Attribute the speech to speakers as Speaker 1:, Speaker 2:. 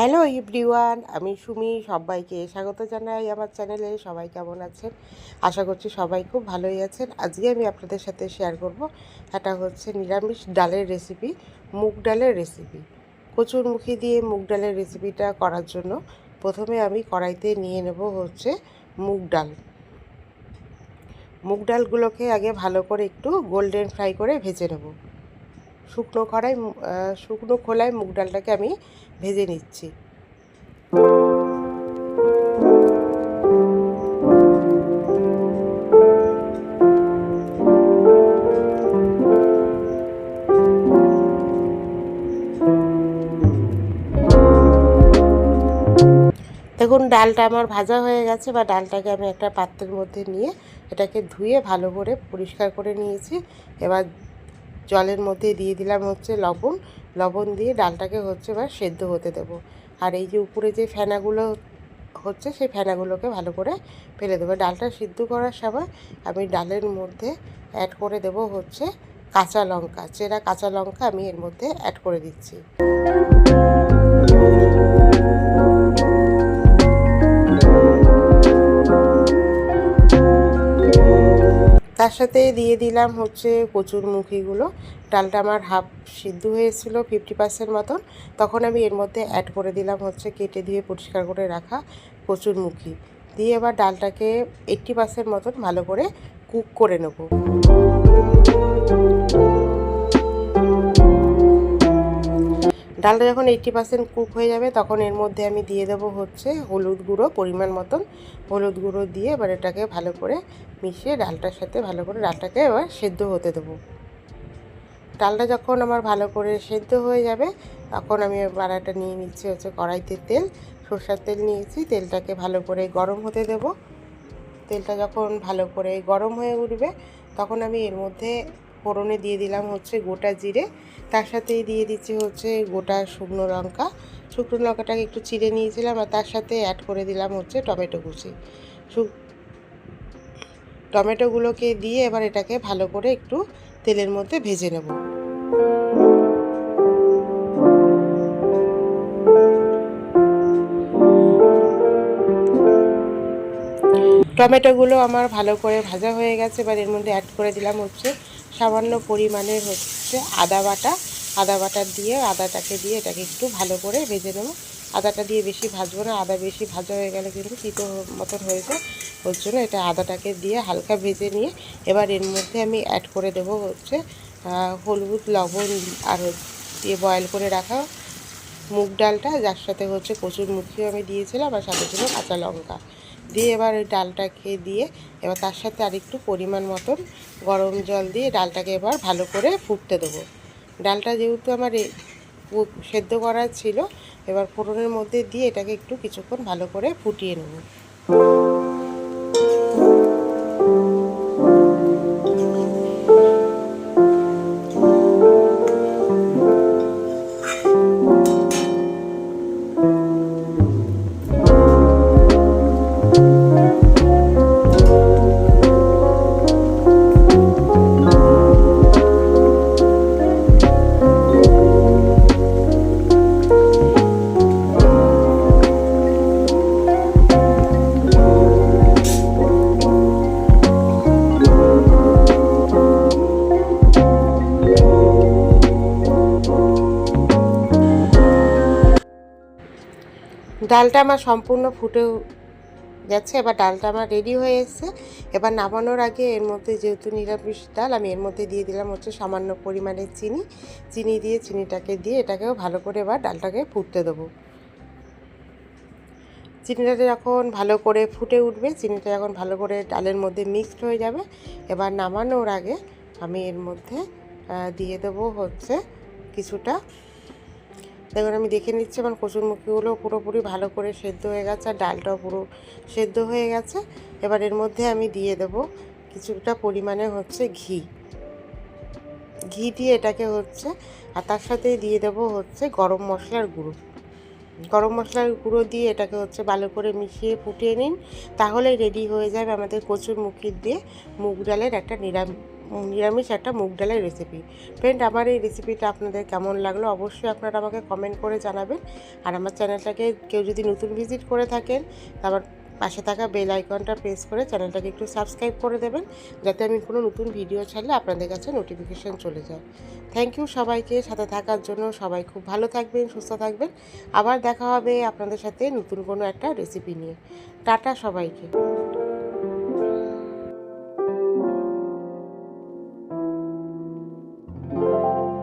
Speaker 1: Hello everyone, আমি সুমি। সবাইকে স্বাগত জানাই আমার চ্যানেলে। সবাই কেমন আছেন? আশা করছি সবাই খুব ভালোই আছেন। আজকে আমি আপনাদের সাথে শেয়ার করব, এটা হচ্ছে নিরামিষ ডালের রেসিপি, মুগ ডালের রেসিপি। কচুরমুখী দিয়ে মুগ ডালের রেসিপিটা করার জন্য প্রথমে আমি কড়াইতে নিয়ে নেব হচ্ছে মুগ ডাল। মুগ ডালগুলোকে আগে ভালো করে একটু গোল্ডেন ফ্রাই করে ভেজে নেব। শুকনো খোলায় মুগ ডালটাকে আমি ভেজে নিচ্ছি। দেখুন, ডালটা আমার ভাজা হয়ে গেছে, বা ডালটাকে আমি একটা পাত্রের মধ্যে নিয়ে এটাকে ধুয়ে ভালো করে পরিষ্কার করে নিয়েছি। এবার জলের মধ্যে দিয়ে দিলাম হচ্ছে লবণ দিয়ে ডালটাকে হচ্ছে এবার সেদ্ধ হতে দেবো। আর এই যে উপরে যে ফেনাগুলো হচ্ছে সেই ফেনাগুলোকে ভালো করে ফেলে দেবো। ডালটা সিদ্ধ করার সময় আমি ডালের মধ্যে অ্যাড করে দেব হচ্ছে কাঁচা লঙ্কা, চেরা কাঁচা লঙ্কা আমি এর মধ্যে অ্যাড করে দিচ্ছি। তার সাথে দিয়ে দিলাম হচ্ছে কচুরমুখীগুলো। ডালটা আমার হাফ সিদ্ধ হয়েছিল 50% মতন, তখন আমি এর মধ্যে অ্যাড করে দিলাম হচ্ছে কেটে দিয়ে পরিষ্কার করে রাখা কচুরমুখী দিয়ে। এবার ডালটাকে 80% মতন ভালো করে কুক করে নেব। ডালটা যখন 80% কুক হয়ে যাবে তখন এর মধ্যে আমি দিয়ে দেবো হচ্ছে হলুদ গুঁড়ো, পরিমাণ মতন হলুদ গুঁড়ো দিয়ে এবার এটাকে ভালো করে মিশিয়ে ডালটার সাথে ভালো করে ডালটাকে এবার সেদ্ধ হতে দেবো। ডালটা যখন আমার ভালো করে সেদ্ধ হয়ে যাবে তখন আমি বাড়াটা নিয়ে নিচ্ছি হচ্ছে কড়াইতে তেল, সরষের তেল নিয়েছি। তেলটাকে ভালো করে গরম হতে দেব। তেলটা যখন ভালো করে গরম হয়ে উঠবে তখন আমি এর মধ্যে ফোড়নে দিয়ে দিলাম হচ্ছে গোটা জিরে, তার সাথেই দিয়ে দিচ্ছি হচ্ছে গোটা শুকনো লঙ্কাটাকে একটু চিড়ে নিয়েছিলাম, আর তার সাথে অ্যাড করে দিলাম হচ্ছে টমেটো কুচি। টমেটোগুলোকে দিয়ে এবার এটাকে ভালো করে একটু তেলের মধ্যে ভেজে নেব। টমেটোগুলো আমার ভালো করে ভাজা হয়ে গেছে। এবার এর মধ্যে অ্যাড করে দিলাম হচ্ছে সামান্য পরিমাণের হচ্ছে আদা বাটা দিয়ে আদাটাকে দিয়ে এটাকে একটু ভালো করে ভেজে নেব। আদাটা দিয়ে বেশি ভাজবো না, আদা বেশি ভাজা হয়ে গেলে কিন্তু তিতো মতন হয়ে যায়। ওর জন্য এটা আদাটাকে দিয়ে হালকা ভেজে নিয়ে এবার এর মধ্যে আমি অ্যাড করে দেবো হচ্ছে হলুদ, লবণ আর দিয়ে বয়েল করে রাখা মুগ ডালটা, যার সাথে হচ্ছে কচুরমুখিও আমি দিয়েছিলাম, আর সাথে ছিল কাঁচা লঙ্কা দিয়ে এবার ওই ডালটাকে দিয়ে এবার তার সাথে আরেকটু পরিমাণ মতন গরম জল দিয়ে ডালটাকে এবার ভালো করে ফুটতে দেবো। ডালটা যেহেতু আমার সেদ্ধ করা ছিল, এবার ফোড়নের মধ্যে দিয়ে এটাকে একটু কিছুক্ষণ ভালো করে ফুটিয়ে নেব। ডালটা আমার সম্পূর্ণ ফুটে গেছে, এবার ডালটা আমার রেডি হয়ে এসেছে। এবার নামানোর আগে এর মধ্যে যেহেতু নিরামিষ ডাল, আমি এর মধ্যে দিয়ে দিলাম হচ্ছে সামান্য পরিমাণে চিনি দিয়ে চিনিটাকে দিয়ে এটাকেও ভালো করে এবার ডালটাকে ফুটতে দেবো। চিনিটা যখন ভালো করে ফুটে উঠবে, চিনিটা যখন ভালো করে ডালের মধ্যে মিক্সড হয়ে যাবে, এবার নামানোর আগে আমি এর মধ্যে দিয়ে দেবো হচ্ছে কিছুটা, দেখুন আমি দেখে নিচ্ছি আমার কচুরমুখিগুলো পুরোপুরি ভালো করে সেদ্ধ হয়ে গেছে, আর ডালটাও পুরো সেদ্ধ হয়ে গেছে। এবার এর মধ্যে আমি দিয়ে দেব কিছুটা পরিমাণে হচ্ছে ঘি দিয়ে এটাকে হচ্ছে, আর তার সাথেই দিয়ে দেব হচ্ছে গরম মশলার গুঁড়ো দিয়ে এটাকে হচ্ছে ভালো করে মিশিয়ে ফুটিয়ে নিন। তাহলেই রেডি হয়ে যাবে আমাদের কচুরমুখী দিয়ে মুগ ডালের একটা নিরামিষ একটা মুগ ডালের রেসিপি। ফ্রেন্ড, আমার এই রেসিপিটা আপনাদের কেমন লাগলো অবশ্যই আপনারা আমাকে কমেন্ট করে জানাবেন। আর আমার চ্যানেলটাকে কেউ যদি নতুন ভিজিট করে থাকেন, তারপর পাশে থাকা বেল আইকনটা প্রেস করে চ্যানেলটাকে একটু সাবস্ক্রাইব করে দেবেন, যাতে আমি কোনো নতুন ভিডিও ছাড়লে আপনাদের কাছে নোটিফিকেশান চলে যায়। থ্যাংক ইউ সবাইকে সাথে থাকার জন্য। সবাই খুব ভালো থাকবেন, সুস্থ থাকবেন। আবার দেখা হবে আপনাদের সাথে নতুন কোনো একটা রেসিপি নিয়ে। টাটা সবাইকে।